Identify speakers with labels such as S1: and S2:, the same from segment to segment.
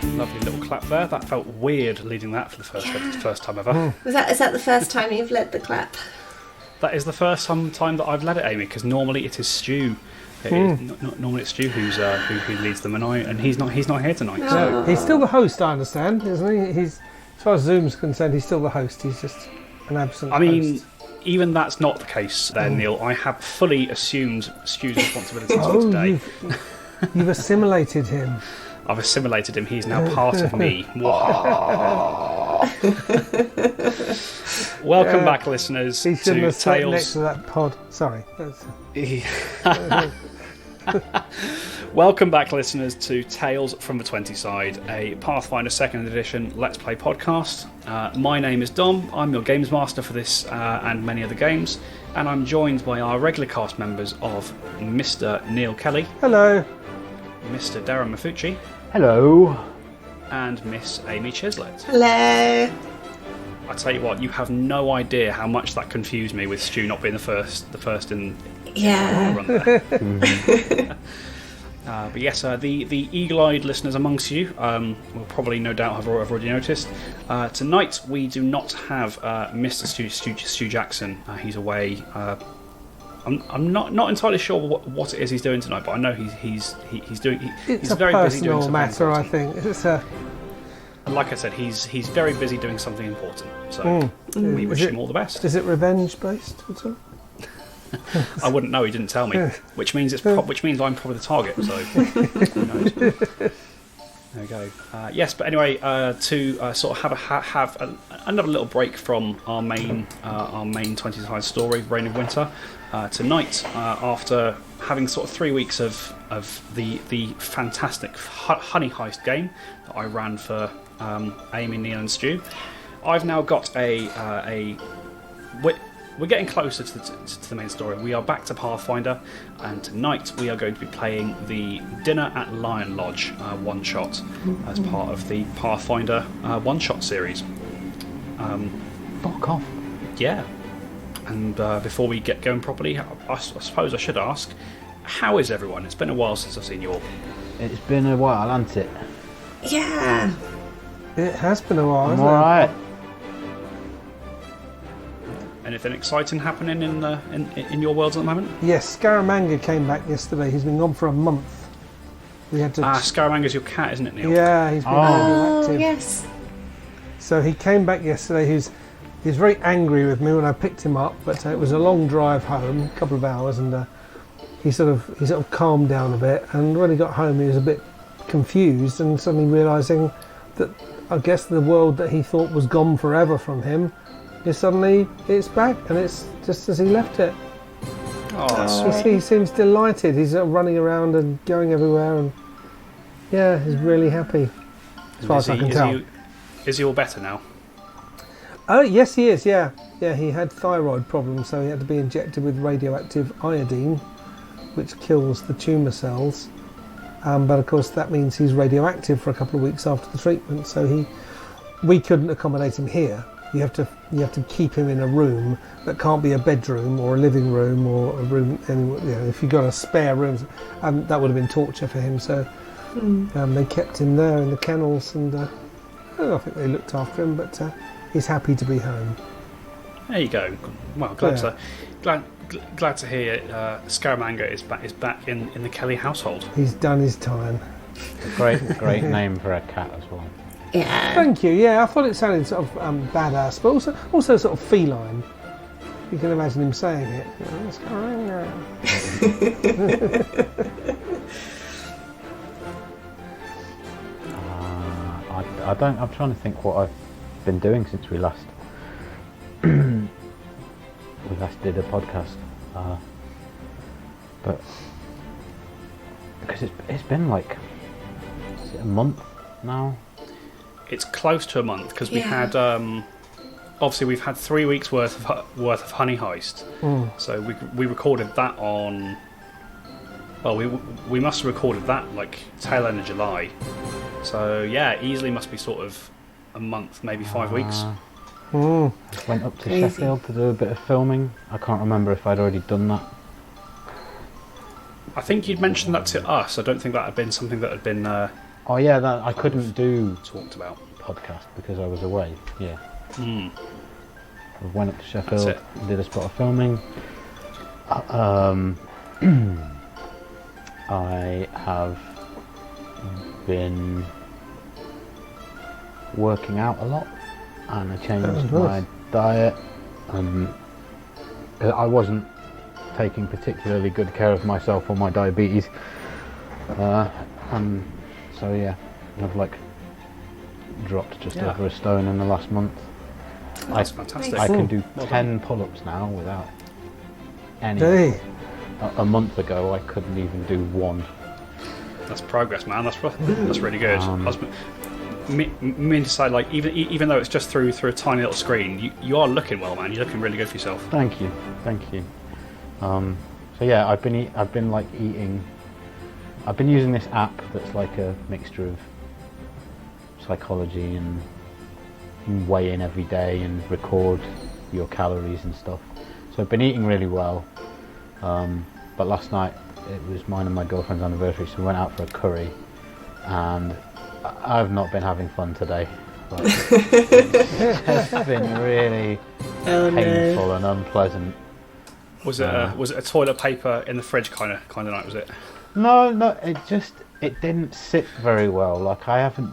S1: Lovely little clap there. That felt weird leading that for the first time ever.
S2: Is that the first time you've led the clap?
S1: That is the first time that I've led it, Amy, because normally it is Stu. Normally it's Stu who leads them, and he's not here tonight.
S2: No.
S1: So
S3: He's still the host, I understand, isn't he? As far as Zoom's concerned, he's still the host. He's just an absent host.
S1: Even that's not the case there, Neil. I have fully assumed Stu's responsibilities for today.
S3: You've assimilated him.
S1: I've assimilated him. He's now part of me. Welcome back, listeners,
S3: He shouldn't
S1: to
S3: have sat
S1: Tales.
S3: next to that pod. Sorry.
S1: Welcome back, listeners, to Tales from the 20 Side, a Pathfinder 2nd Edition Let's Play podcast. My name is Dom. I'm your games master for this and many other games, and I'm joined by our regular cast members of Mr. Neil Kelly.
S3: Hello.
S1: Mr. Darren Mafucci.
S4: Hello.
S1: And Miss Amy Chislett.
S2: Hello.
S1: I tell you what, you have no idea how much that confused me with Stu not being the first in
S2: Yeah.
S1: run there. But yes, the eagle-eyed listeners amongst you will probably no doubt have already noticed. Tonight we do not have Mr. Stu Jackson. He's away. I'm not entirely sure what it is he's doing tonight, but I know he's doing.
S3: It's
S1: He's
S3: a
S1: very busy doing
S3: personal
S1: something
S3: matter, I
S1: important.
S3: think. It's a...
S1: And like I said, he's very busy doing something important. So we wish him all the best.
S3: Is it revenge-based at all?
S1: I wouldn't know. He didn't tell me, which means which means I'm probably the target. So who knows? There we go. Yes, but anyway, to sort of have another little break from our main 20 side story, Reign of Winter. Tonight, after having sort of 3 weeks of the fantastic Honey Heist game that I ran for Amy, Neil, and Stu, I've now got we're getting closer to the main story. We are back to Pathfinder, and tonight we are going to be playing the Dinner at Lionlodge one-shot as part of the Pathfinder one-shot series.
S4: Fuck off.
S1: Yeah. And before we get going properly, I suppose I should ask, how is everyone? It's been a while since I've seen you all.
S4: It's been a while, hasn't it?
S2: Yeah.
S3: It has been a while,
S4: I'm
S3: hasn't
S4: alright.
S1: Anything exciting happening in your worlds at the moment?
S3: it? Yes, Scaramanga came back yesterday. He's been gone for a month. We had to...
S1: Scaramanga's your cat, isn't it, Neil?
S3: Yeah, he's been
S2: Oh,
S3: radioactive.
S2: yes.
S3: So he came back yesterday. He was very angry with me when I picked him up, but it was a long drive home, a couple of hours, and he sort of calmed down a bit. And when he got home, he was a bit confused and suddenly realising that I guess the world that he thought was gone forever from him is suddenly it's back, and it's just as he left it.
S1: Oh, that's
S3: He seems delighted. He's running around and going everywhere, and yeah, he's really happy as far as I can tell.
S1: Is he all better now?
S3: Oh, yes, he is, yeah. Yeah, he had thyroid problems, so he had to be injected with radioactive iodine, which kills the tumour cells. But of course, that means he's radioactive for a couple of weeks after the treatment, so we couldn't accommodate him here. You have to keep him in a room that can't be a bedroom or a living room or a room. If you got a spare room, that would have been torture for him. So they kept him there in the kennels, and I think they looked after him. But he's happy to be home.
S1: There you go. Well, glad to hear Scaramanga is back in the Kelly household.
S3: He's done his time.
S4: Great name for a cat as well.
S2: Yeah.
S3: Thank you. Yeah, I thought it sounded sort of badass, but also sort of feline. You can imagine him saying it.
S4: I don't. I'm trying to think what I've been doing since we last did a podcast. But because it's been like, is it a month now?
S1: It's close to a month because we had obviously we've had 3 weeks worth of Honey Heist. So we recorded that on. Well, we must have recorded that like tail end of July. So yeah, easily must be sort of a month, maybe 5 weeks.
S4: Went up to Sheffield to do a bit of filming. I can't remember if I'd already done that.
S1: I think you'd mentioned that to us. I don't think that had been something that had been
S4: Oh yeah, that I couldn't do
S1: talked about.
S4: podcast because I was away. Yeah.
S1: Mm.
S4: I went up to Sheffield,
S1: That's
S4: did a spot of filming. I have been working out a lot, and I changed my diet. I wasn't taking particularly good care of myself or my diabetes, and so yeah, I've like dropped just over a stone in the last month.
S1: That's fantastic.
S4: I can do
S1: Well
S4: 10 pull-ups now without any.
S3: Hey.
S4: A month ago, I couldn't even do one.
S1: That's progress, man. That's really good. I was meaning to say, like, even though it's just through a tiny little screen, you are looking well, man. You're looking really good for yourself.
S4: Thank you. So yeah, I've been eating. I've been using this app that's like a mixture of psychology and you weigh in every day and record your calories and stuff. So I've been eating really well. But last night it was mine and my girlfriend's anniversary, so we went out for a curry, and I've not been having fun today. Like, it's been really painful and unpleasant.
S1: Was it a toilet paper in the fridge kind of night? Was it?
S4: No, it didn't sit very well. Like, I haven't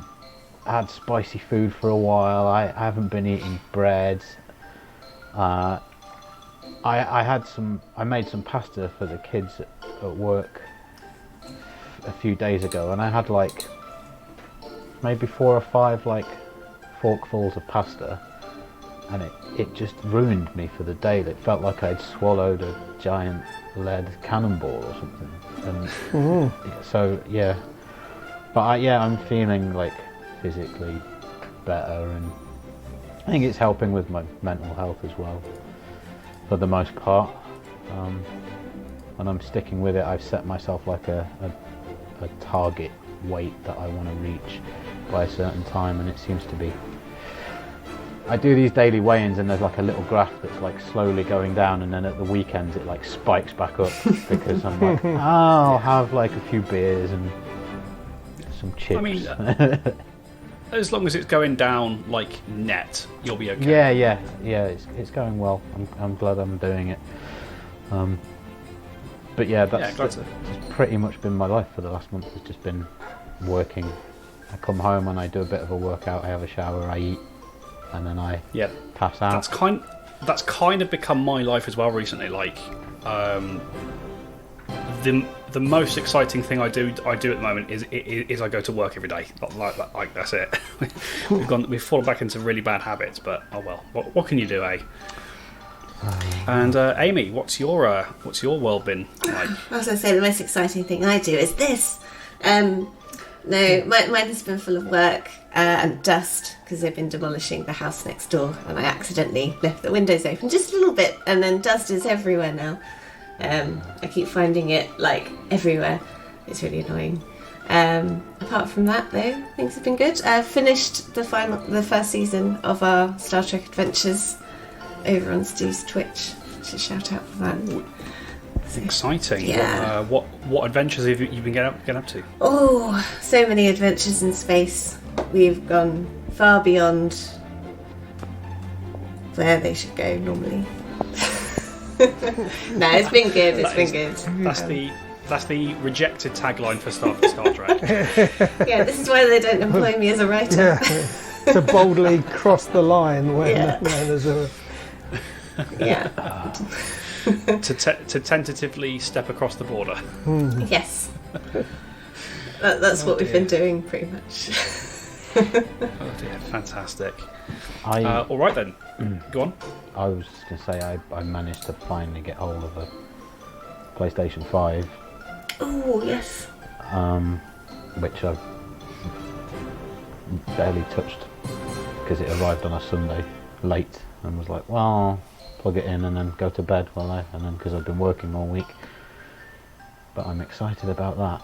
S4: had spicy food for a while. I haven't been eating bread. I made some pasta for the kids at work a few days ago, and I had like maybe 4 or 5 like forkfuls of pasta, and it just ruined me for the day. It felt like I'd swallowed a giant lead cannonball or something. And so yeah, but I'm feeling like physically better, and I think it's helping with my mental health as well, for the most part. And I'm sticking with it. I've set myself like a target weight that I want to reach by a certain time, and it seems to be. I do these daily weigh-ins, and there's like a little graph that's like slowly going down, and then at the weekends it like spikes back up because I'm like, I'll have like a few beers and some chips.
S1: I mean, as long as it's going down like net, you'll be okay.
S4: Yeah. It's going well. I'm glad I'm doing it. But yeah, that's pretty much been my life for the last month. It's just been working. I come home and I do a bit of a workout. I have a shower. I eat, and then I pass out.
S1: That's kind of become my life as well recently. Like, the most exciting thing I do at the moment is I go to work every day. Like that's it. We've fallen back into really bad habits, but oh well. What can you do, eh? And Amy, what's your world been like?
S2: I was going to say the most exciting thing I do is this. No, mine has been full of work and dust because they've been demolishing the house next door, and I accidentally left the windows open just a little bit, and then dust is everywhere now. I keep finding it like everywhere. It's really annoying. Apart from that, though, things have been good. I finished the first season of our Star Trek Adventures over on Steve's Twitch. Should shout out for that.
S1: Ooh, exciting.
S2: Yeah.
S1: What adventures have you been getting up to?
S2: Oh, so many adventures in space. We've gone far beyond where they should go normally. No, it's been good. It's been good.
S1: That's the rejected tagline for Star Trek.
S2: Yeah, this is why they don't employ me as a writer.
S3: Yeah, to boldly cross the line when there's a.
S2: Yeah.
S1: to tentatively step across the border.
S2: Yes. That's what we've been doing pretty much.
S1: Oh dear, fantastic. All right then, go on.
S4: I was just going to say I managed to finally get hold of a PlayStation 5.
S2: Oh yes.
S4: Which I've barely touched because it arrived on a Sunday late, and was like, well, plug it in and then go to bed and then because I've been working all week. But I'm excited about that.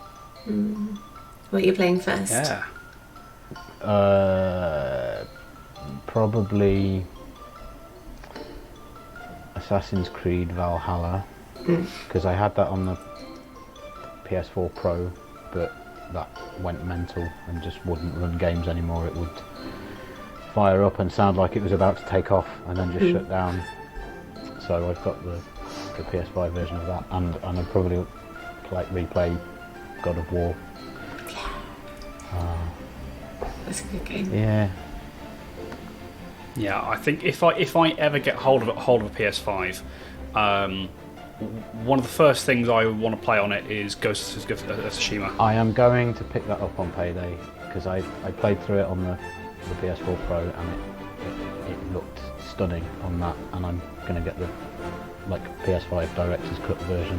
S2: What are you playing first?
S1: Yeah.
S4: Probably Assassin's Creed Valhalla, because I had that on the PS4 Pro, but that went mental and just wouldn't run games anymore. It would fire up and sound like it was about to take off and then just shut down. So I've got the PS5 version of that, and I'd probably replay God of War.
S2: That's a good game.
S4: Yeah.
S1: Yeah, I think if I ever get hold of a PS5, one of the first things I would want to play on it is Ghost of Tsushima.
S4: I am going to pick that up on payday because I played through it on the PS4 Pro and it looked stunning on that, and I'm going to get the PS5 Director's Cut version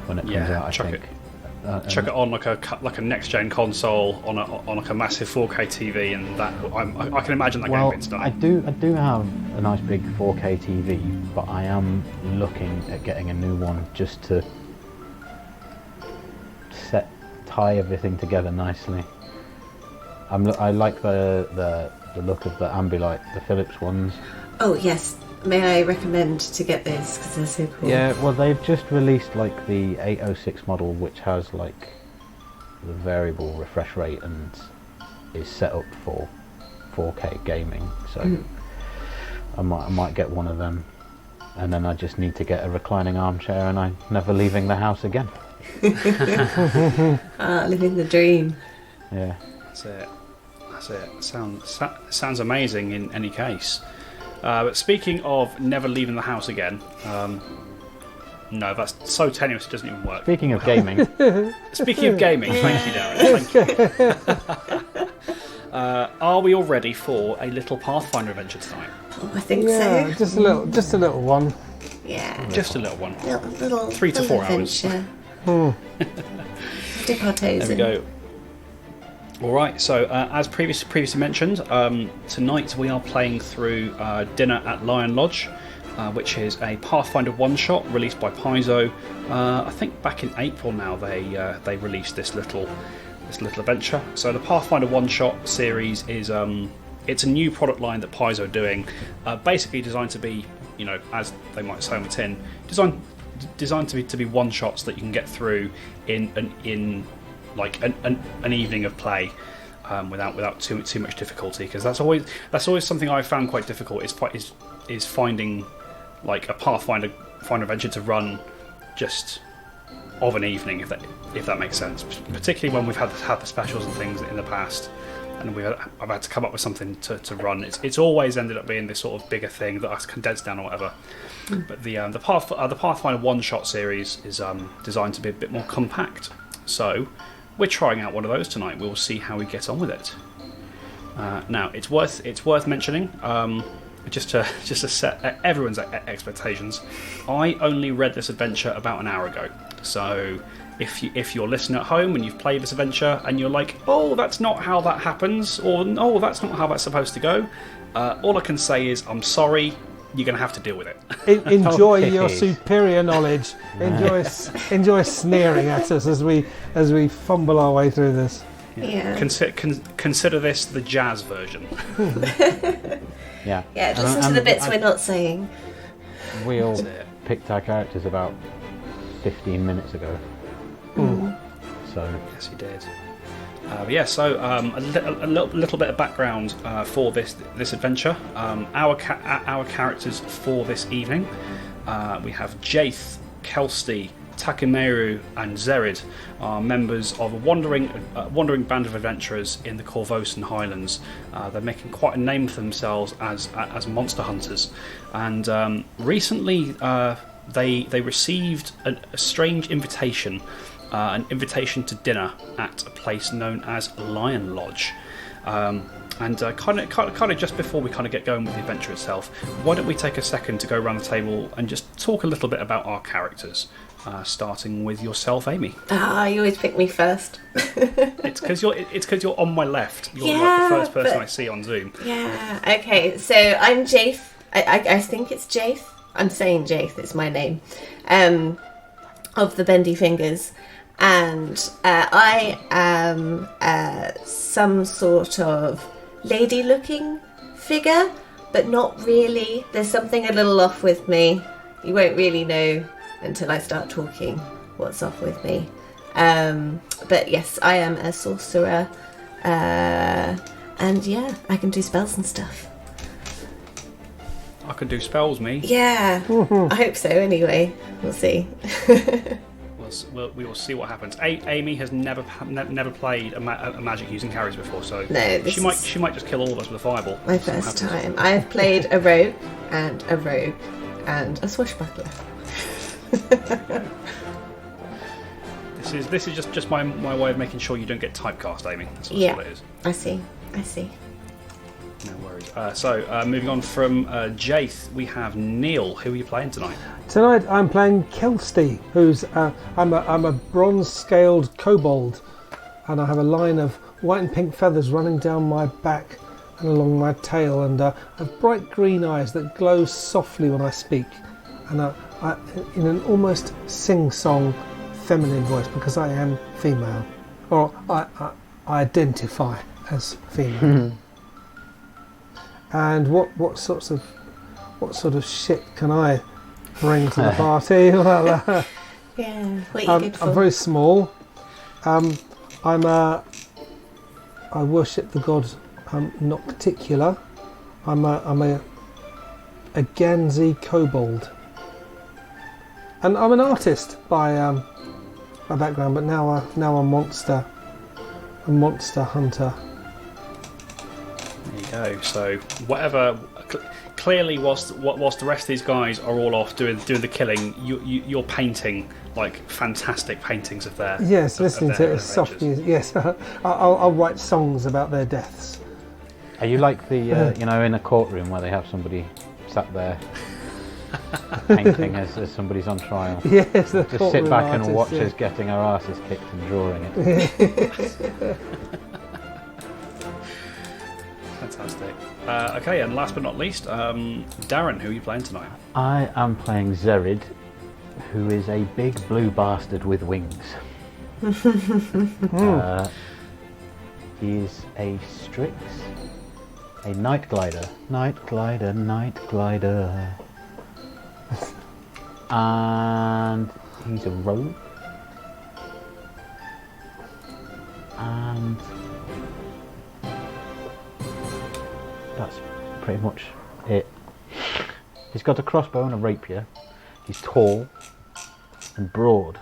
S4: when it comes out. I think.
S1: Chuck it on like a next gen console on a massive 4K TV, and that I can imagine that game being stunning.
S4: I do have a nice big 4K TV, but I am looking at getting a new one just to tie everything together nicely. I like the look of the Ambilight, the Philips ones.
S2: Oh yes, may I recommend to get those because they're so cool.
S4: Yeah, well they've just released the 806 model, which has the variable refresh rate and is set up for 4K gaming. So I might get one of them, and then I just need to get a reclining armchair, and I'm never leaving the house again.
S2: Living the dream.
S4: Yeah.
S1: That's it. Sounds amazing in any case. But speaking of never leaving the house again, no, that's so tenuous it doesn't even work.
S4: Speaking of gaming,
S1: thank you, Darren. Thank you. Are we all ready for a little Pathfinder adventure tonight?
S2: Oh, I think
S3: Yeah,
S2: so.
S3: just a little one.
S2: Yeah.
S1: Just a little one.
S2: Little
S1: 3 to 4 hours.
S2: Dip our toes
S1: There we go. All right, so as previously mentioned, tonight we are playing through Dinner at Lionlodge, which is a Pathfinder One-Shot released by Paizo. I think back in April now they released this little adventure. So the Pathfinder One-Shot series is it's a new product line that Paizo are doing, basically designed to be, as they might say on the tin, designed to be one-shots that you can get through in an evening of play without too much difficulty, because that's always something I found quite difficult is finding a Pathfinder adventure to run just of an evening, if that makes sense, particularly when we've had the specials and things in the past, and I've had to come up with something to run. It's always ended up being this sort of bigger thing that I've condensed down or whatever. But the Pathfinder One-Shot series is designed to be a bit more compact, so we're trying out one of those tonight. We'll see how we get on with it. Now, it's worth mentioning, just to set everyone's expectations. I only read this adventure about an hour ago. So if you're listening at home and you've played this adventure and you're like, oh, that's not how that happens, or no, that's not how that's supposed to go, all I can say is I'm sorry. You're going to have to deal with it.
S3: Enjoy your superior knowledge. Enjoy sneering at us as we fumble our way through this.
S2: Yeah.
S1: Consider this the jazz version.
S4: Yeah.
S2: Yeah, listen to the bits we're not saying.
S4: We all picked our characters about 15 minutes ago. So
S1: Yes, you did. So a little bit of background for this adventure. Our characters for this evening, we have Jaith, Kelsey, Takamira, and Zerid are members of a wandering band of adventurers in the Corvosan Highlands. They're making quite a name for themselves as monster hunters, and recently they received a strange invitation. An invitation to dinner at a place known as Lionlodge. And kind of just before we get going with the adventure itself, why don't we take a second to go around the table and just talk a little bit about our characters, starting with yourself, Amy.
S2: You always pick me first.
S1: It's because you're on my left. You're the first person I see on Zoom.
S2: Yeah. Okay. So I'm Jaith. I think it's Jaith. I'm saying Jaith. It's my name. Of the Bendy Fingers. And I am some sort of lady-looking figure, but not really. There's something a little off with me. You won't really know until I start talking what's off with me. But yes, I am a sorcerer, and yeah, I can do spells and stuff.
S1: I can do spells, me.
S2: Yeah, I hope so. Anyway, we'll see.
S1: We will see what happens. Amy has never played a magic using carries before, so
S2: No,
S1: she might just kill all of us with a fireball.
S2: My first time. I have played a rogue and a swashbuckler.
S1: This is just my way of making sure you don't get typecast, Amy. That's all it is.
S2: I see.
S1: No worries. So moving on from Jaith, we have Neil. Who are you playing tonight?
S3: Tonight I'm playing Kelsey, who's I'm a bronze-scaled kobold, and I have a line of white and pink feathers running down my back and along my tail, and I have bright green eyes that glow softly when I speak, and I in an almost sing-song feminine voice, because I am female, or I identify as female. And what sort of shit can I bring to the party? Well,
S2: Yeah, what are you good for?
S3: I'm very small. I worship the god Nocticula. I'm a Ganzi kobold, and I'm an artist by background, but now a monster hunter.
S1: There you go. So whatever. Clearly, whilst the rest of these guys are all off doing the killing, you're painting like fantastic paintings of their.
S3: Yes, listening to
S1: their
S3: it soft
S1: adventures.
S3: music. Yes, I'll write songs about their deaths.
S4: Are you like the in a courtroom where they have somebody sat there painting as somebody's on trial?
S3: Yes, the
S4: Just sit
S3: courtroom
S4: back and
S3: artist,
S4: watch
S3: yeah.
S4: us getting our asses kicked and drawing it.
S1: Fantastic. Okay, and last but not least, Darren, who are you playing tonight?
S4: I am playing Zerid, who is a big blue bastard with wings. He is a Strix, a night glider, and he's a rogue, and that's pretty much it. He's got a crossbow and a rapier. He's tall and broad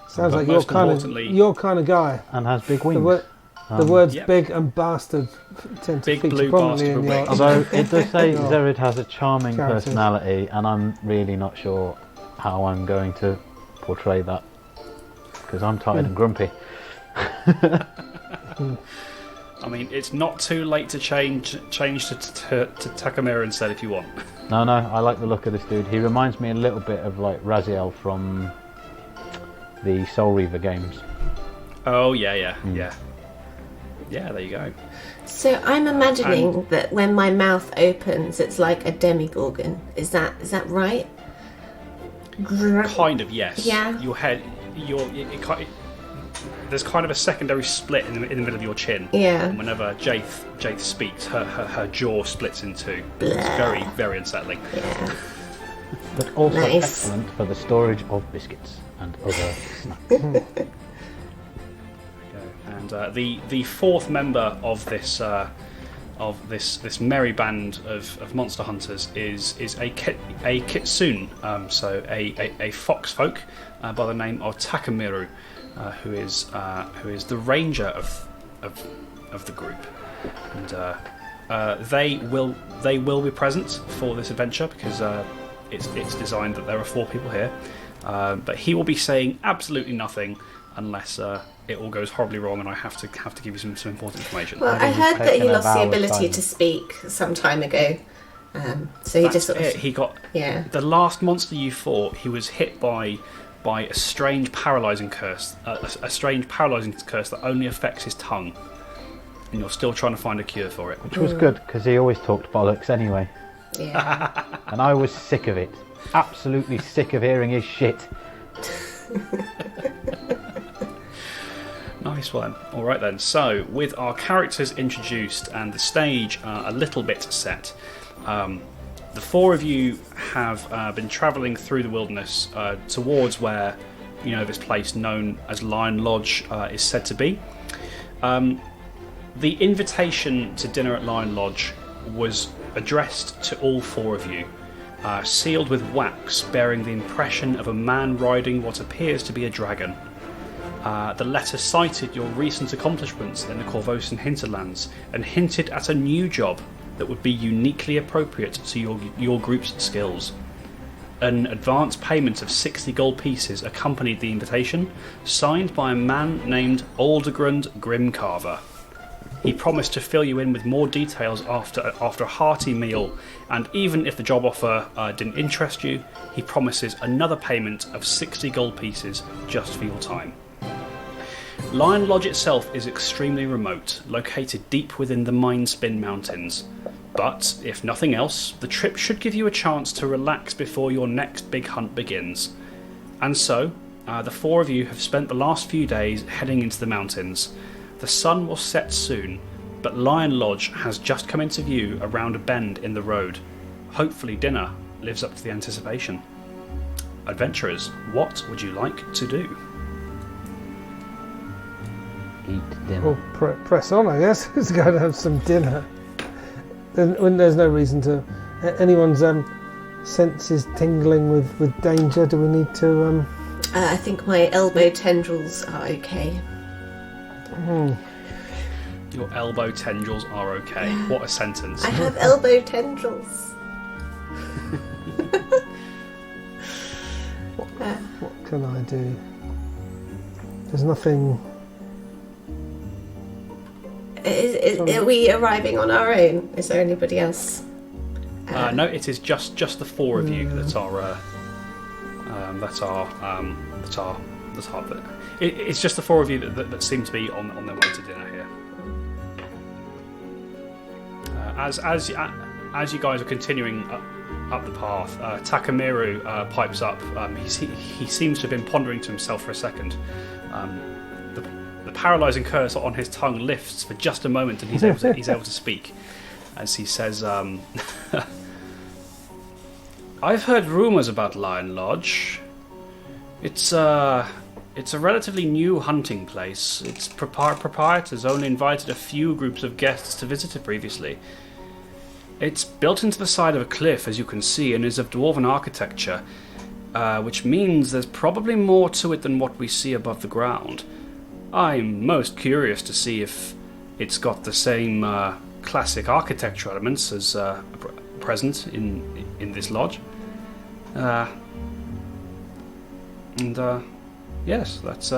S3: Sounds
S1: But
S3: like
S1: most importantly-
S3: your kind of guy.
S4: and has big wings.
S3: The words
S1: Yep.
S3: big and bastard tend to
S1: Big
S3: feature
S1: blue
S3: prominently
S1: bastard
S3: in
S1: with
S3: your.
S1: wings.
S4: Although it does say
S3: Yeah.
S4: Zerid has a charming
S3: Characters.
S4: personality, and I'm really not sure how I'm going to portray that because I'm tired and grumpy.
S1: I mean, it's not too late to change to Takamira instead if you want.
S4: No, I like the look of this dude. He reminds me a little bit of like Raziel from the Soul Reaver games.
S1: Oh yeah. Yeah, there you go.
S2: So I'm imagining that when my mouth opens, it's like a demigorgon. Is that right?
S1: Kind of, yes.
S2: Yeah.
S1: Your head, there's kind of a secondary split in the middle of your chin.
S2: Yeah.
S1: And whenever Jaith speaks, her jaw splits in two. It's very, very unsettling.
S2: Yeah.
S4: But also
S2: Nice.
S4: excellent for the storage of biscuits and other snacks.
S1: And the fourth member of this merry band of monster hunters is a kitsune, so a fox folk by the name of Takamira, who is the ranger of the group, and they will be present for this adventure because it's designed that there are 4 people here, but he will be saying absolutely nothing unless it all goes horribly wrong and I have to give you some important information.
S2: Well, I
S4: he's
S2: heard that he
S4: taken a
S2: lost the
S4: vow of
S2: ability
S4: silence.
S2: to speak some time ago. So he
S1: That's
S2: just sort
S1: it.
S2: of,
S1: He got
S2: yeah.
S1: the last monster you fought. He was hit by a strange paralyzing curse, a strange paralyzing curse that only affects his tongue, and you're still trying to find a cure for it.
S4: Which was good because he always talked bollocks anyway.
S2: Yeah.
S4: And I was sick of it. Absolutely sick of hearing his shit.
S1: Nice one. All right then. So, with our characters introduced and the stage a little bit set, the 4 of you have been travelling through the wilderness towards where this place known as Lion Lodge is said to be. The invitation to dinner at Lion Lodge was addressed to all four of you, sealed with wax bearing the impression of a man riding what appears to be a dragon. The letter cited your recent accomplishments in the Corvosan hinterlands and hinted at a new job that would be uniquely appropriate to your group's skills. An advance payment of 60 gold pieces accompanied the invitation, signed by a man named Aldergrund Grimcarver. He promised to fill you in with more details after a hearty meal, and even if the job offer didn't interest you, he promises another payment of 60 gold pieces just for your time. Lion Lodge itself is extremely remote, located deep within the Mindspin Mountains. But, if nothing else, the trip should give you a chance to relax before your next big hunt begins. And so, the four of you have spent the last few days heading into the mountains. The sun will set soon, but Lion Lodge has just come into view around a bend in the road. Hopefully dinner lives up to the anticipation. Adventurers, what would you like to do?
S4: Eat dinner.
S3: Well, press on, I guess. Let's go and have some dinner. There's no reason to... Anyone's senses tingling with danger? Do we need to...
S2: I think my elbow tendrils are okay.
S1: Your elbow tendrils are okay. What a sentence.
S2: I have elbow tendrils.
S3: What can I do? There's nothing...
S2: Are we arriving on our own? Is there anybody else?
S1: No, it is just the four of you that are it's just the four of you that seem to be on their way to dinner here. As you guys are continuing up the path, Takamira pipes up. He seems to have been pondering to himself for a second. The paralysing curse on his tongue lifts for just a moment, and he's able to speak. As he says, "I've heard rumours about Lion Lodge. It's a relatively new hunting place. Its proprietors only invited a few groups of guests to visit it previously. It's built into the side of a cliff, as you can see, and is of dwarven architecture, which means there's probably more to it than what we see above the ground. I'm most curious to see if it's got the same classic architectural elements as present in this lodge. Yes, that's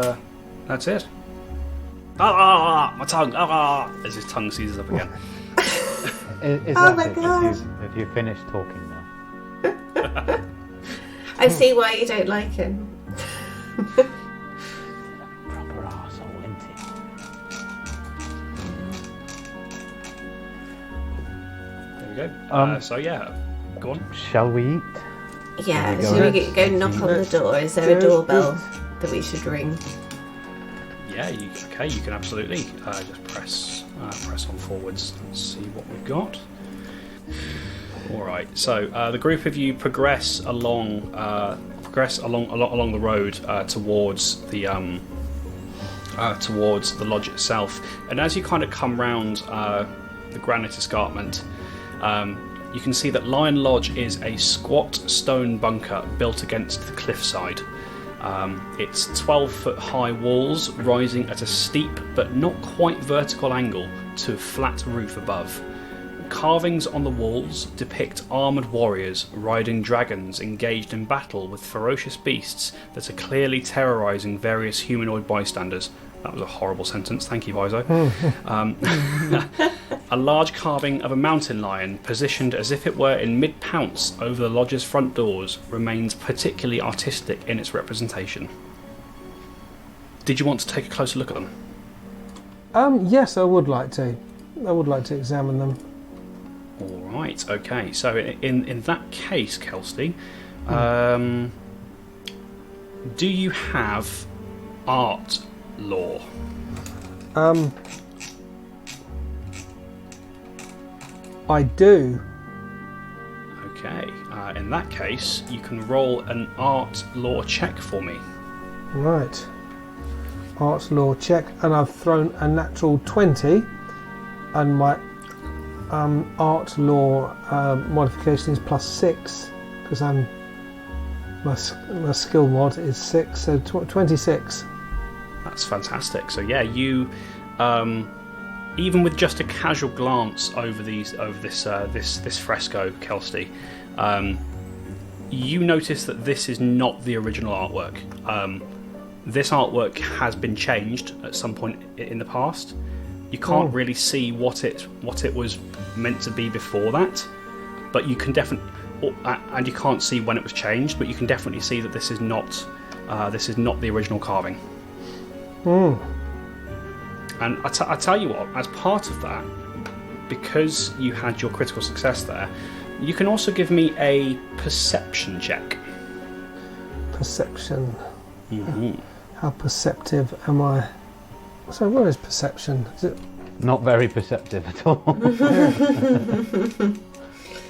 S1: it. My tongue! As his tongue seizes up again.
S4: Is
S2: Oh
S4: that
S2: my
S4: it?
S2: God.
S4: Have you finished talking now?
S2: I see why you don't like him.
S4: Proper arsehole, isn't
S1: There we go. So yeah, go on.
S4: it? Shall we eat?
S2: Yeah,
S4: There
S2: should
S4: we
S2: we go knock on the door? Is there a doorbell that we should ring?
S1: Yeah, you can absolutely just press on forwards and see what we've got. All right, so the group of you progress along the road towards the lodge itself, and as you kind of come round the granite escarpment, you can see that Lion Lodge is a squat stone bunker built against the cliffside. It's 12-foot high walls rising at a steep but not quite vertical angle to a flat roof above. Carvings on the walls depict armoured warriors riding dragons engaged in battle with ferocious beasts that are clearly terrorising various humanoid bystanders. That was a horrible sentence, thank you, Paizo. A large carving of a mountain lion, positioned as if it were in mid-pounce over the lodge's front doors, remains particularly artistic in its representation. Did you want to take a closer look at them?
S3: Yes, I would like to. I would like to examine them.
S1: All right, okay. So in that case, Kelsey, do you have art lore?
S3: I do.
S1: Okay. In that case, you can roll an art lore check for me.
S3: Right. Art law check, and I've thrown a natural 20, and my art law modification is +6 because my skill mod is 6, so 26.
S1: That's fantastic. So yeah, you even with just a casual glance over this fresco, Kelsey, you notice that this is not the original artwork. This artwork has been changed at some point in the past. You can't really see what it was meant to be before that, but you can definitely, and you can't see when it was changed, but you can definitely see that this is not the original carving. And I tell you what, as part of that, because you had your critical success there, you can also give me a perception check.
S3: Perception.
S1: Mm-hmm.
S3: How perceptive am I? So what is perception? Is it?
S4: Not very perceptive at all.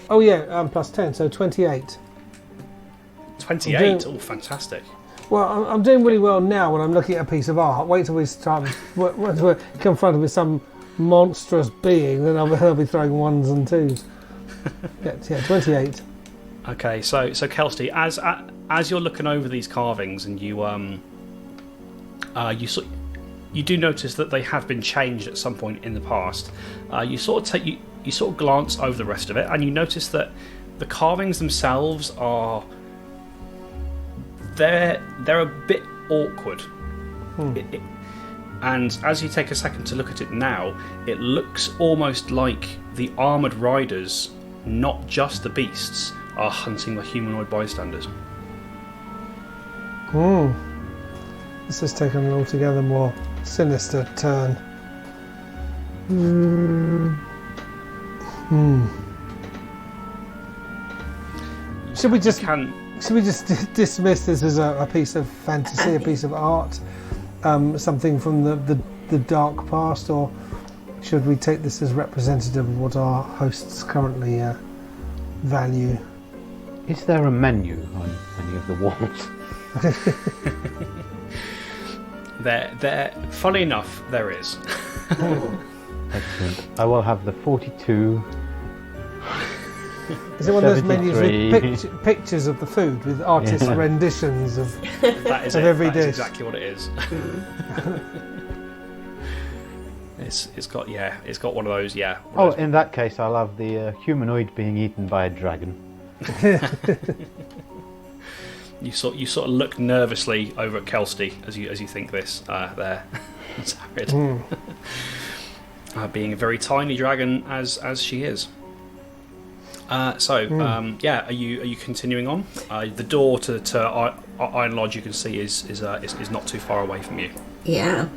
S3: Oh yeah, +10, so 28.
S1: 28. Oh, fantastic.
S3: Well, I'm doing really well now when I'm looking at a piece of art. Wait till we start once we're confronted with some monstrous being, then I'll be throwing 1s and 2s. Yeah, 28.
S1: Okay, so Kelsey, as you're looking over these carvings, and you do notice that they have been changed at some point in the past. You sort of glance over the rest of it, and you notice that the carvings themselves are they're a bit awkward. And as you take a second to look at it now, it looks almost like the armoured riders, not just the beasts, are hunting the humanoid bystanders.
S3: This has taken an altogether more sinister turn. Should we just dismiss this as a piece of fantasy, a piece of art, something from the dark past, or should we take this as representative of what our hosts currently value?
S4: Is there a menu on any of the walls?
S1: There. Funny enough, there is.
S4: Excellent. I will have the 42.
S3: Is it one of those menus
S4: 73.
S3: with pictures of the food with artist renditions of
S1: That is
S3: of
S1: it.
S3: every
S1: That is
S3: dish?
S1: exactly what it is. It's got one of those. Yeah.
S4: Oh, in that case, I'll have the humanoid being eaten by a dragon.
S1: You sort of look nervously over at Kelsey as you think this there. Zarid. Being a very tiny dragon as she is. Are you continuing on? The door to Iron Lodge, you can see is not too far away from you.
S2: Yeah.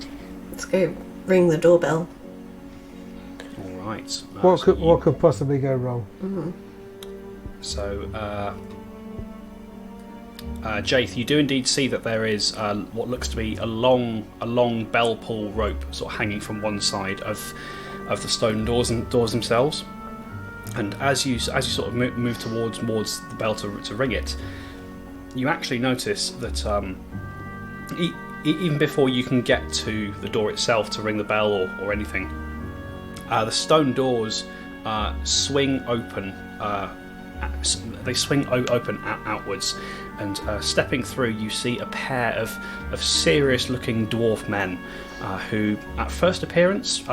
S2: Let's go ring the doorbell.
S1: All right.
S3: What could possibly go wrong?
S1: So, Jaith, you do indeed see that there is what looks to be a long bell pull rope sort of hanging from one side of the stone doors themselves. And as you sort of move towards the bell to ring it, you actually notice that even before you can get to the door itself to ring the bell or anything, the stone doors swing open. They swing open outwards, and stepping through, you see a pair of serious-looking dwarf men who, at first appearance,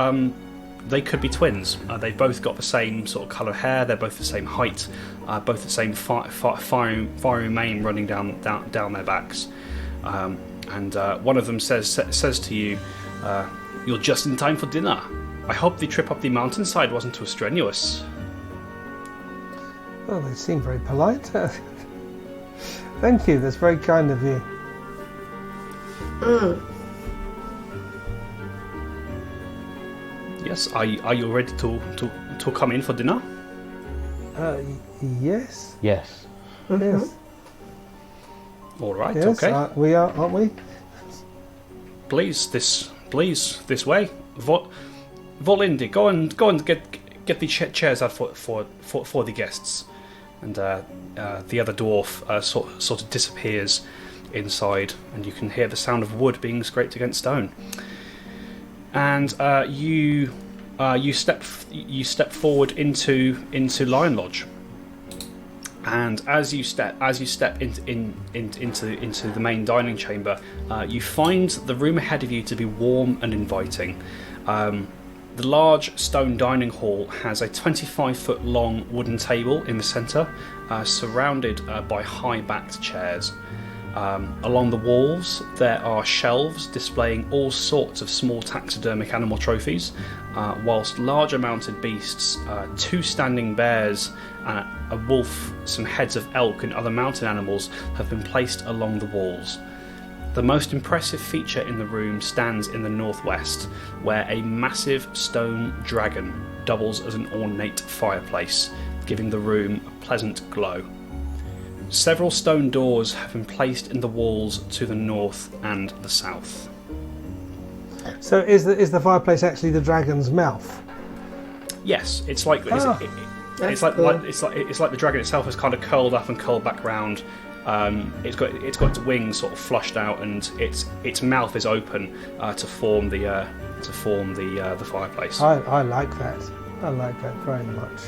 S1: they could be twins. They've both got the same sort of colour hair. They're both the same height. Both the same fiery mane running down their backs. And one of them says to you, "You're just in time for dinner. I hope the trip up the mountainside wasn't too strenuous."
S3: Oh, they seem very polite. Thank you, that's very kind of you.
S1: Yes, are you ready to come in for dinner?
S3: Yes.
S4: Yes.
S3: Yes.
S1: All right.
S3: Yes,
S1: Okay.
S3: we are, aren't we?
S1: Please, this way. Volindi, go and get the chairs out for the guests. And the other dwarf sort of disappears inside, and you can hear the sound of wood being scraped against stone. And you step forward into Lionlodge. And as you step into the main dining chamber, you find the room ahead of you to be warm and inviting. The large stone dining hall has a 25-foot long wooden table in the centre, surrounded by high-backed chairs. Along the walls there are shelves displaying all sorts of small taxidermic animal trophies, whilst larger mounted beasts, 2 standing bears, a wolf, some heads of elk and other mountain animals have been placed along the walls. The most impressive feature in the room stands in the northwest, where a massive stone dragon doubles as an ornate fireplace, giving the room a pleasant glow. Several stone doors have been placed in the walls to the north and the south.
S3: So is the fireplace actually the dragon's mouth?
S1: Yes, it's like it's like the dragon itself has kind of curled up and curled back round. It's got its wings sort of flushed out, and its mouth is open to form the fireplace.
S3: I like that. I like that very much.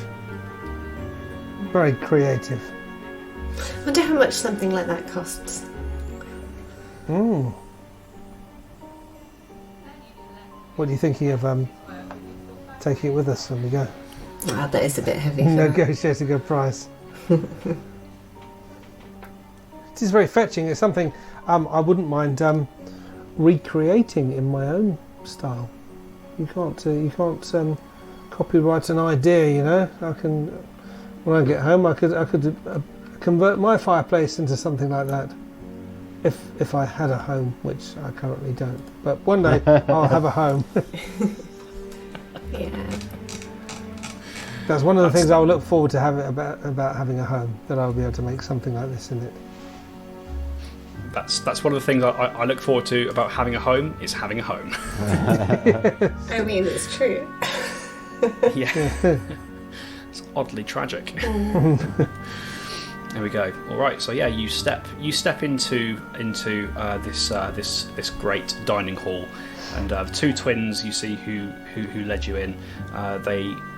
S3: Very creative.
S2: I wonder how much something like that costs.
S3: What are you thinking of taking it with us when we go?
S2: Ah, that is a bit heavy.
S3: Negotiating a price. It is very fetching. It's something I wouldn't mind recreating in my own style. You can't copyright an idea. You know, I can. When I get home, I could convert my fireplace into something like that. If I had a home, which I currently don't. But one day I'll have a home.
S2: Yeah.
S3: That's one of the things I will look forward to having about having a home, that I'll be able to make something like this in it.
S1: That's one of the things I look forward to about having a home, is having a home.
S2: I mean, it's true.
S1: Yeah. It's oddly tragic. There we go. All right. So yeah, you step into this great dining hall, and the 2 twins you see who led you in.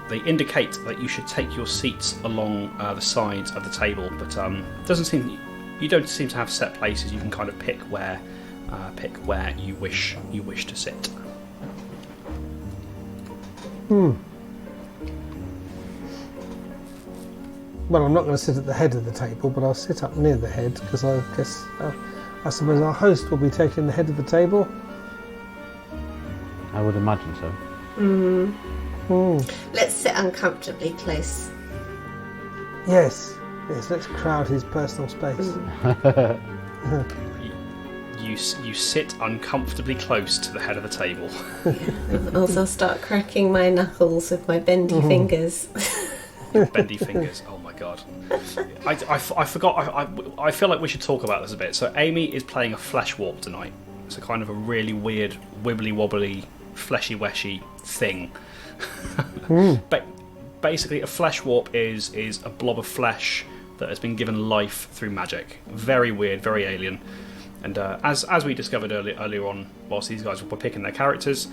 S1: They indicate that you should take your seats along the sides of the table, but you don't seem to have set places. You can kind of pick where you wish to sit.
S3: Well, I'm not going to sit at the head of the table, but I'll sit up near the head, because I suppose our host will be taking the head of the table.
S4: I would imagine so.
S2: Let's sit uncomfortably close.
S3: Yes, let's crowd his personal space.
S1: You sit uncomfortably close to the head of the table.
S2: Also, start cracking my knuckles with my bendy fingers.
S1: Bendy fingers. Oh my god! I forgot. I feel like we should talk about this a bit. So Amy is playing a flesh warp tonight. It's a kind of a really weird, wibbly wobbly, fleshy weshy thing. But basically, a flesh warp is a blob of flesh that has been given life through magic. Very weird, very alien. And as we discovered earlier on, whilst these guys were picking their characters,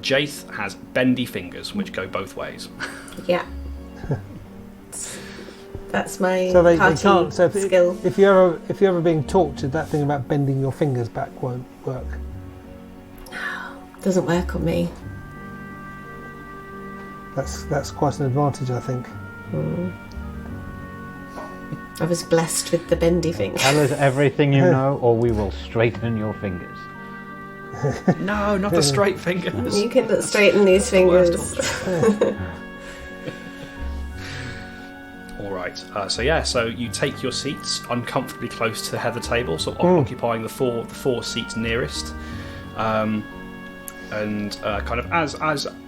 S1: Jaith has bendy fingers, which go both ways.
S2: Yeah. That's my
S3: So they
S2: party
S3: can't. So
S2: skill.
S3: if you're ever being tortured, that thing about bending your fingers back won't work.
S2: Doesn't work on me.
S3: That's quite an advantage, I think.
S2: I was blessed with the bendy fingers.
S4: Tell us everything you know, or we will straighten your fingers.
S1: No, not the straight fingers.
S2: You can straighten these fingers.
S1: Alright, so you take your seats uncomfortably close to the head of the table, sort of occupying the four seats nearest. And kind of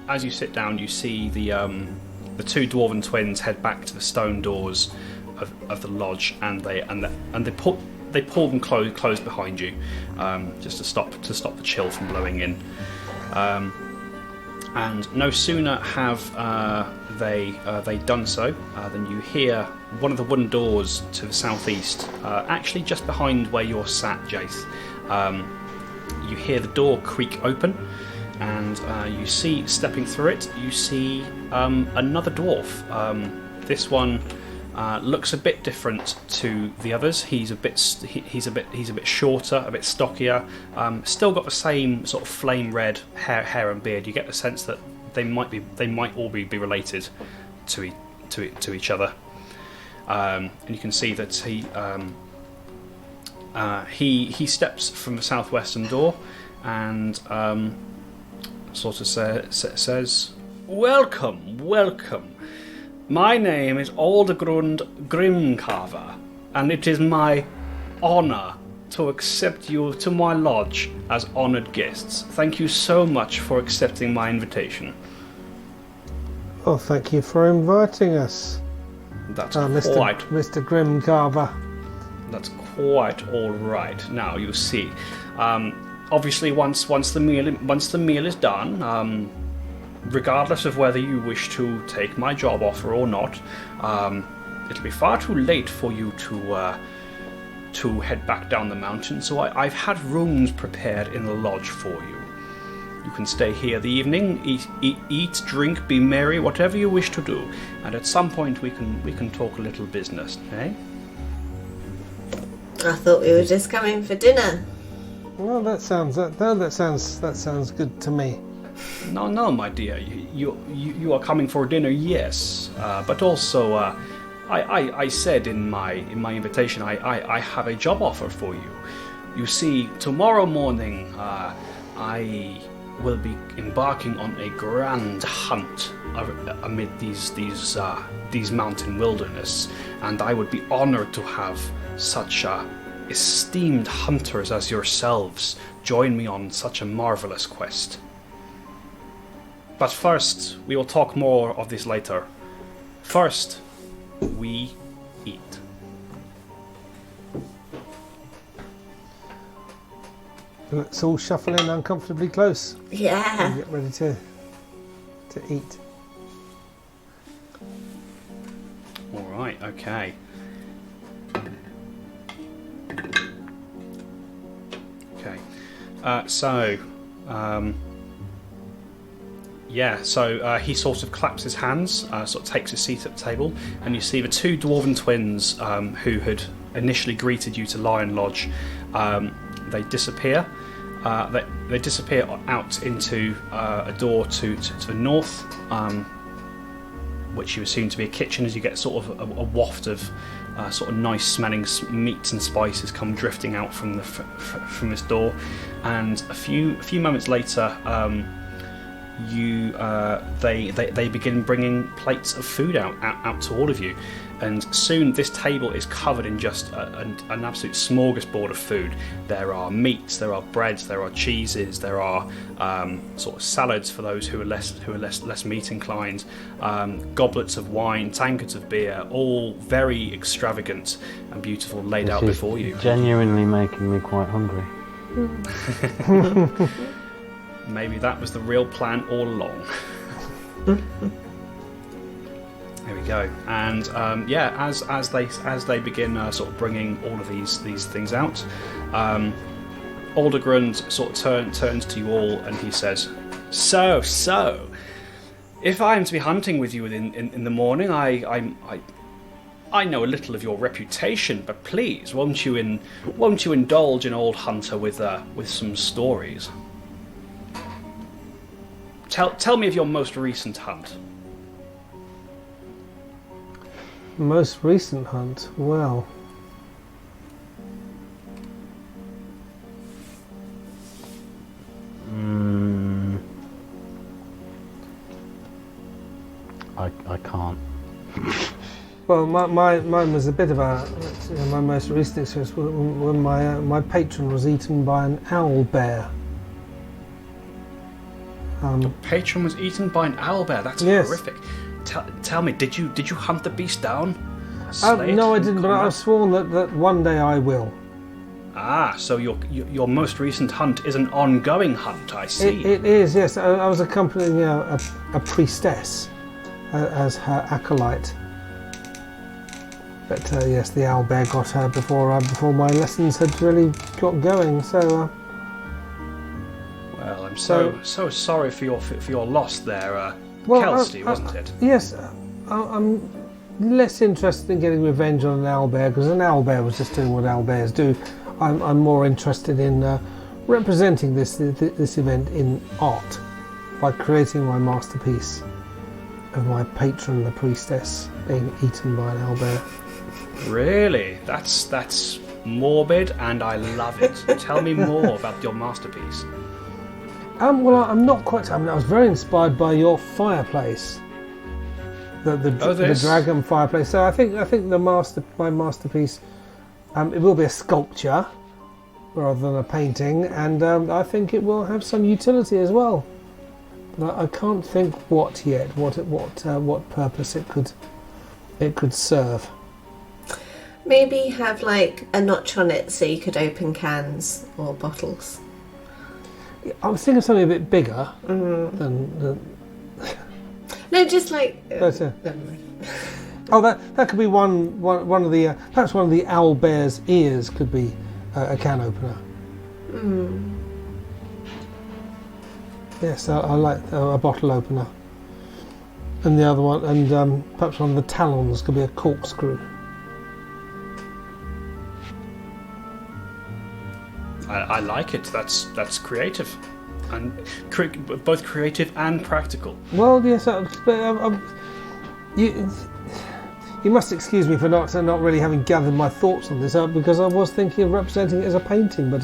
S1: as you sit down, you see the 2 dwarven twins head back to the stone doors of the lodge, and they pull them closed behind you, just to stop the chill from blowing in. And no sooner have they done so than you hear one of the wooden doors to the southeast, actually just behind where you're sat, Jace. You hear the door creak open, and you see, stepping through it, you see another dwarf. This one looks a bit different to the others. He's a bit shorter, a bit stockier. Still got the same sort of flame red hair and beard. You get the sense that they might all be related to each other. And you can see that he steps from the southwestern door and sort of says, "Welcome. My name is Aldergrund Grimcarver, and it is my honour to accept you to my lodge as honoured guests. Thank you so much for accepting my invitation."
S3: Oh, thank you for inviting us.
S1: That's
S3: Mr. Grimcarver.
S1: That's quite all right. Now you see, obviously, once the meal is done, regardless of whether you wish to take my job offer or not, it'll be far too late for you to head back down the mountain. So I've had rooms prepared in the lodge for you. You can stay here the evening, eat, drink, be merry, whatever you wish to do. And at some point we can talk a little business, eh?
S2: I thought we were just coming for dinner.
S3: Well, that sounds good to me.
S1: No, my dear. You are coming for dinner, yes. But also, I said in my invitation, I have a job offer for you. You see, tomorrow morning, I will be embarking on a grand hunt amid these mountain wilderness, and I would be honoured to have such esteemed hunters as yourselves join me on such a marvellous quest. But first, we will talk more of this later. First, we eat.
S3: Let's all shuffle in uncomfortably close.
S2: Yeah.
S3: And get ready to eat.
S1: All right. Okay. Okay. So he sort of claps his hands, sort of takes his seat at the table, and you see the two dwarven twins who had initially greeted you to Lion Lodge. They disappear. They disappear out into a door to the north, which you assume to be a kitchen, as you get sort of a waft of sort of nice smelling meats and spices come drifting out from this door. And a few moments later, they begin bringing plates of food out to all of you, and soon this table is covered in just an absolute smorgasbord of food. There are meats, there are breads, there are cheeses, there are sort of salads for those who are less meat inclined, goblets of wine, tankards of beer, all very extravagant and beautiful, laid out before you.
S4: Genuinely making me quite hungry.
S1: Maybe that was the real plan all along. There we go. And as they begin sort of bringing all of these things out, Aldergrund sort of turns to you all and he says, "So, if I am to be hunting with you in the morning, I know a little of your reputation, but please, won't you indulge an old hunter with some stories? Tell me of your most recent hunt."
S3: Most recent hunt? Well,
S4: I can't.
S3: Well, mine was a bit of my most recent experience when my patron was eaten by an owl bear.
S1: The patron was eaten by an owl bear. That's horrific. Tell me, did you hunt the beast down?
S3: No, I didn't, but I've sworn that one day I will.
S1: Ah, so your most recent hunt is an ongoing hunt, I see.
S3: It is, yes. I was accompanying a priestess as her acolyte. But yes, the owlbear got her before my lessons had really got going. So.
S1: Well, I'm so sorry for your loss there, Kelsey, wasn't it?
S3: Yes, I'm less interested in getting revenge on an owlbear because an owlbear was just doing what owlbears do. I'm more interested in representing this event in art by creating my masterpiece of my patron, the priestess, being eaten by an owlbear.
S1: Really? That's morbid, and I love it. Tell me more about your masterpiece.
S3: Well, I'm not quite. I was very inspired by your fireplace, the dragon fireplace. So I think my masterpiece, it will be a sculpture rather than a painting, and I think it will have some utility as well. But I can't think what yet. What purpose it could serve.
S2: Maybe have like a notch on it so you could open cans or bottles.
S3: I was thinking of something a bit bigger than.
S2: No, just like.
S3: Never mind. Oh, that could be one of the perhaps one of the owl bear's ears could be a can opener. Yes, I like a bottle opener. And the other one, and perhaps one of the talons could be a corkscrew.
S1: I like it. That's creative, and both creative and practical.
S3: Well, yes, but you must excuse me for not really having gathered my thoughts on this, because I was thinking of representing it as a painting, but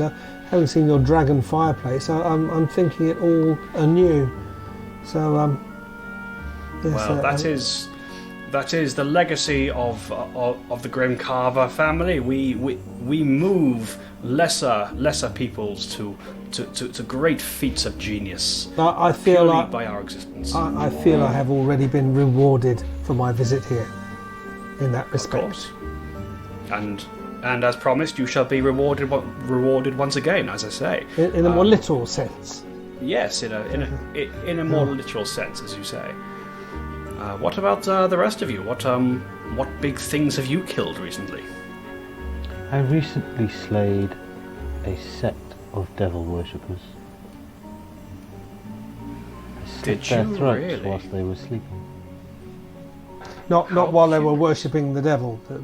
S3: having seen your dragon fireplace, I'm thinking it all anew. So, yes,
S1: well, that is the legacy of the Grim Carver family. We move lesser peoples to great feats of genius.
S3: I feel like
S1: by our existence.
S3: I feel I have already been rewarded for my visit here. In that respect.
S1: Of course. And as promised, you shall be rewarded once again, as I say.
S3: In a more literal sense.
S1: Yes, in a more literal sense, as you say. What about the rest of you? What big things have you killed recently?
S4: I recently slayed a sect of devil worshippers. I slit their throats
S1: really?
S4: whilst they were sleeping.
S3: Not while they were worshipping the devil, but.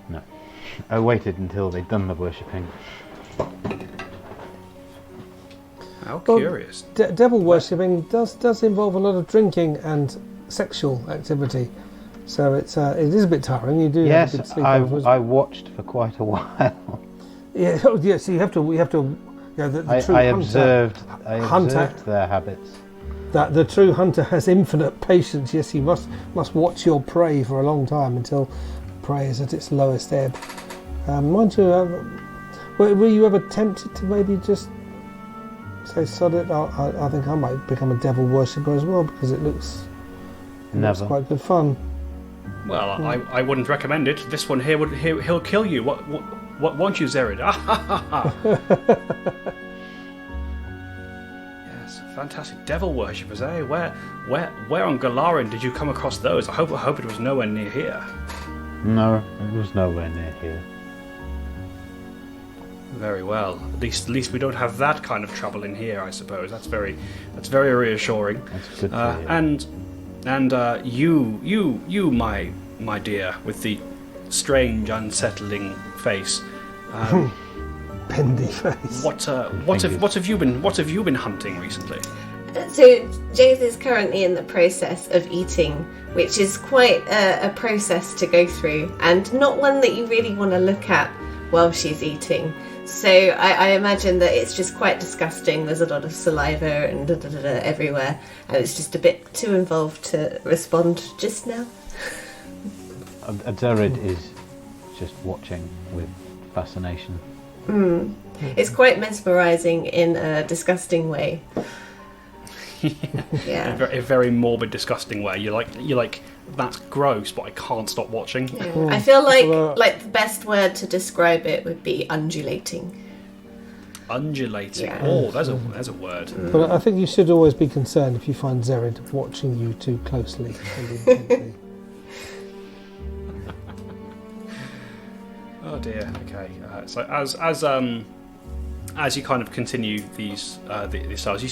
S4: No, I waited until they'd done the worshipping.
S1: How curious.
S3: Devil worshipping does involve a lot of drinking and sexual activity, so it is a bit tiring. You do have a good sleep.
S4: I watched for quite a while.
S3: Yeah, so you have to. The true
S4: I observed their habits.
S3: That the true hunter has infinite patience. Yes, you must watch your prey for a long time until prey is at its lowest ebb. Mind you, were you ever tempted to maybe just say, sod it, I think I might become a devil worshipper as well, because it looks quite good fun.
S1: Well, I wouldn't recommend it. This one here he'll kill you. What won't you, Zerid? Yes, fantastic devil worshippers, eh? Where on Galarin did you come across those? I hope it was nowhere near here.
S4: No, it was nowhere near here.
S1: Very well. At least we don't have that kind of trouble in here, I suppose. That's very reassuring.
S4: That's good to hear.
S1: And you, my dear, with the strange, unsettling face.
S3: Bendy face.
S1: What have you been hunting recently?
S2: So Jade is currently in the process of eating, which is quite a process to go through, and not one that you really want to look at while she's eating. So I imagine that it's just quite disgusting. There's a lot of saliva and everywhere, and it's just a bit too involved to respond just now.
S4: Zerid is just watching with fascination.
S2: It's quite mesmerising in a disgusting way. Yeah.
S1: In a very morbid, disgusting way. You're like that's gross, but I can't stop watching.
S2: Yeah. I feel like the best word to describe it would be undulating.
S1: Undulating.
S2: Yeah.
S1: Oh, there's a word.
S3: But I think you should always be concerned if you find Zerid watching you too closely and intently.
S1: Oh dear. Okay. So as you kind of continue these styles,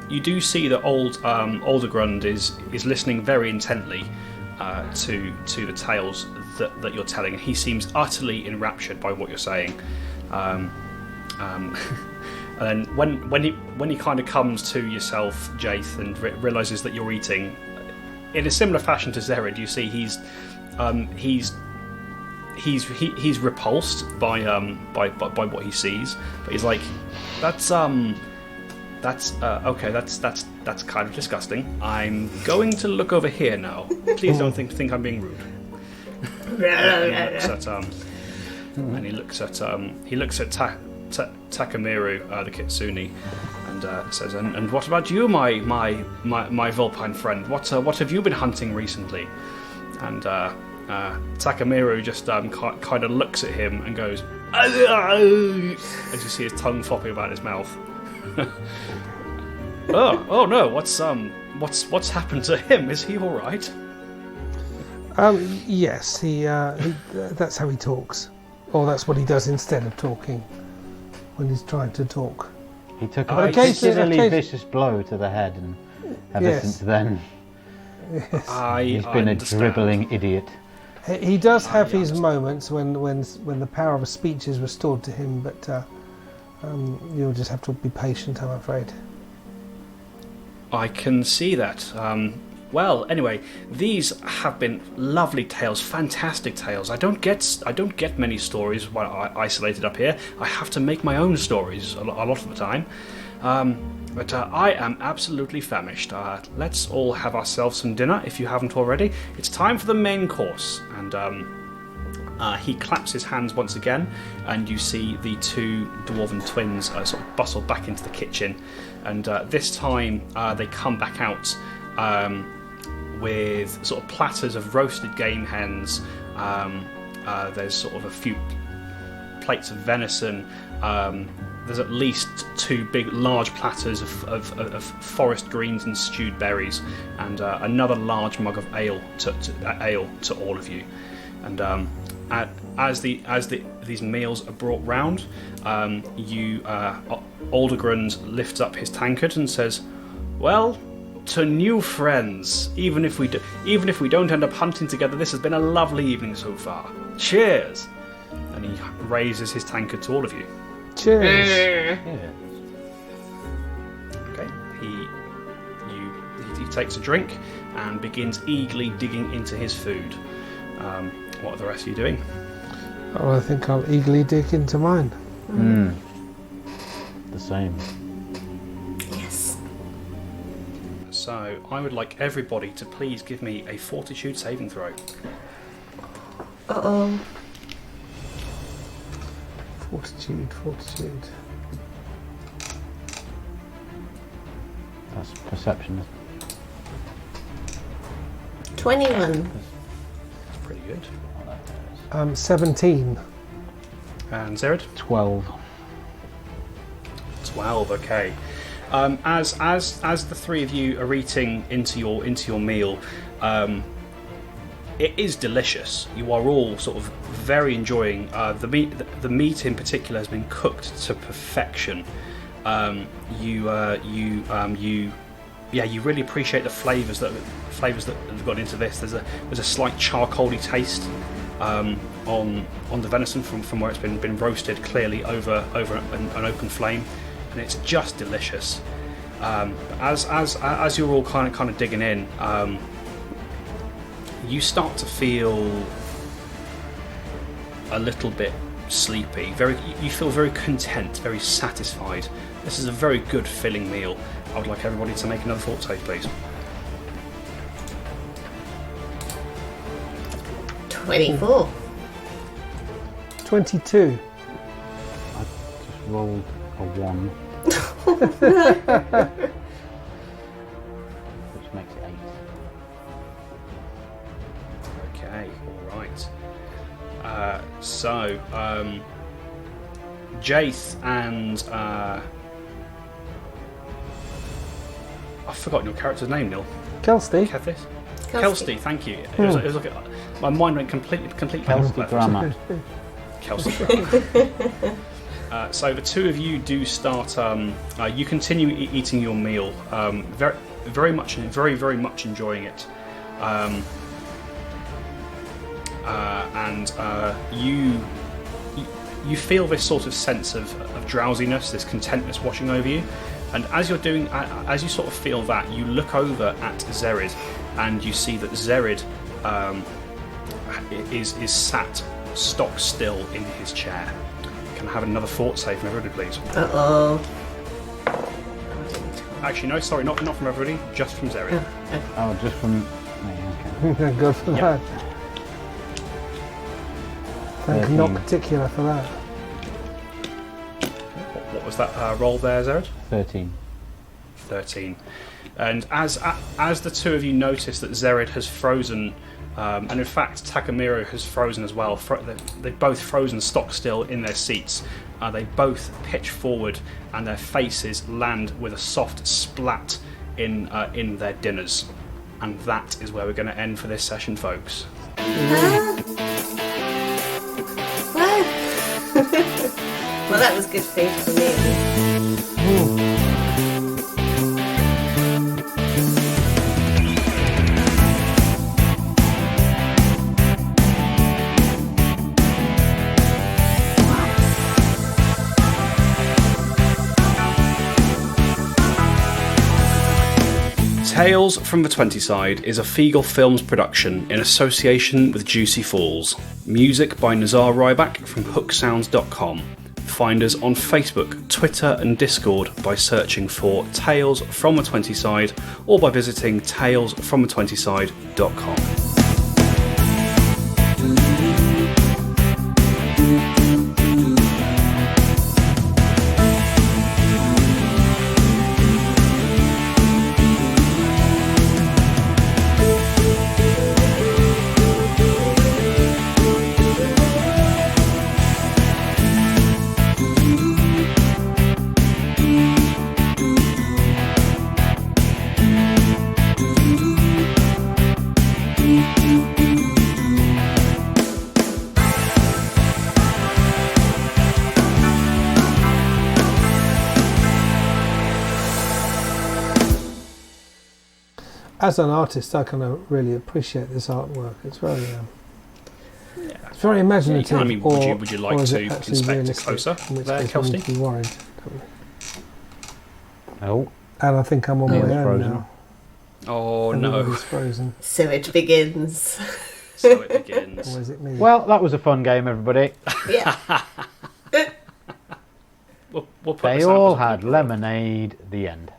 S1: you do see that Aldergrund is listening very intently to the tales that you're telling. He seems utterly enraptured by what you're saying. And then when he kind of comes to yourself, Jaith, and realizes that you're eating, in a similar fashion to Zerid, you see he's repulsed by what he sees, but he's like, that's okay, that's kind of disgusting. I'm going to look over here now. Please don't think I'm being rude. And he looks at Takamira, the Kitsune, and says, "And what about you, my Vulpine friend? What have you been hunting recently?" And Takamira just kind of looks at him and goes, as you see his tongue flopping about his mouth. oh no! What's happened to him? Is he all right?
S3: Yes, he that's how he talks, or that's what he does instead of talking when he's trying to talk.
S4: He took a particularly vicious blow to the head, and ever since then, he's been a dribbling idiot.
S3: He does have his moments when the power of speech is restored to him, but you'll just have to be patient, I'm afraid.
S1: I can see that. Well, anyway, these have been lovely tales, fantastic tales. I don't get many stories while isolated up here. I have to make my own stories a lot of the time. But I am absolutely famished. Let's all have ourselves some dinner if you haven't already. It's time for the main course. And he claps his hands once again, and you see the two dwarven twins sort of bustle back into the kitchen. And this time they come back out with sort of platters of roasted game hens. There's sort of a few plates of venison. There's at least two large platters of forest greens and stewed berries, and another large mug of ale to all of you. And as these meals are brought round, Aldergrund lifts up his tankard and says, "Well, to new friends. Even if we don't end up hunting together, this has been a lovely evening so far. Cheers!" And he raises his tankard to all of you.
S3: Cheers.
S1: Okay. He takes a drink and begins eagerly digging into his food. What are the rest of you doing?
S3: Oh, I think I'll eagerly dig into mine.
S4: The same.
S2: Yes.
S1: So I would like everybody to please give me a fortitude saving throw.
S2: Uh-oh.
S3: Fortitude.
S4: That's perception.
S2: 21.
S1: That's pretty good.
S3: 17.
S1: And Zerid?
S4: 12.
S1: 12. Okay. As the three of you are eating into your meal, it is delicious. You are all sort of very enjoying the meat. The meat in particular has been cooked to perfection. You really appreciate the flavours that have gone into this. There's a slight charcoaly taste on the venison from where it's been roasted clearly over an open flame, and it's just delicious. As you're all kind of digging in, you start to feel a little bit sleepy. You feel very content, very satisfied. This is a very good filling meal. I would like everybody to make another fort save, please.
S2: 24.
S3: 22.
S4: I just rolled a 1. Which makes it
S1: no. Jaith and I've forgotten your character's name, Neil.
S3: Kelsey.
S1: Kethis? Kelsey, thank you. It was like my mind went completely
S4: Kelsey drama.
S1: Kelsey. So the two of you do start. You continue eating your meal. Very much enjoying it. And you feel this sort of sense of drowsiness, this contentness washing over you. And as you sort of feel that, you look over at Zerid, and you see that Zerid is sat stock still in his chair. Can I have another fort save from everybody, please?
S2: Uh-oh.
S1: Actually, no, sorry, not from everybody, just from Zerid.
S4: Oh, just from me, okay.
S3: Good for that. Thank not particular for that.
S1: What was that roll there, Zerid?
S4: 13.
S1: 13. And as the two of you notice that Zerid has frozen, and in fact Takamira has frozen as well, they've both frozen stock still in their seats. They both pitch forward, and their faces land with a soft splat in their dinners. And that is where we're going to end for this session, folks.
S2: Well, that was good food for me.
S1: Tales from the 20 Side is a Fiegel Films production in association with Juicy Falls. Music by Nazar Ryback from hooksounds.com. Find us on Facebook, Twitter and Discord by searching for Tales from the 20 Side or by visiting talesfromthe20side.com.
S3: As an artist, I kind of really appreciate this artwork. It's very, it's very imaginative.
S1: I mean, would you like to inspect it closer there, Kelsey?
S3: Be worried.
S4: Oh.
S3: And I think I'm on my own
S4: frozen.
S3: now.
S1: Oh no!
S3: Everybody's frozen.
S2: So it begins.
S1: So it begins.
S3: Or is it me?
S4: Well, that was a fun game, everybody.
S2: Yeah.
S1: We'll put
S4: They
S1: this out
S4: all
S1: as a
S4: had
S1: good roll.
S4: lemonade. The end.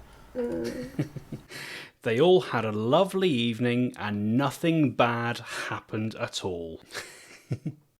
S1: They all had a lovely evening and nothing bad happened at all.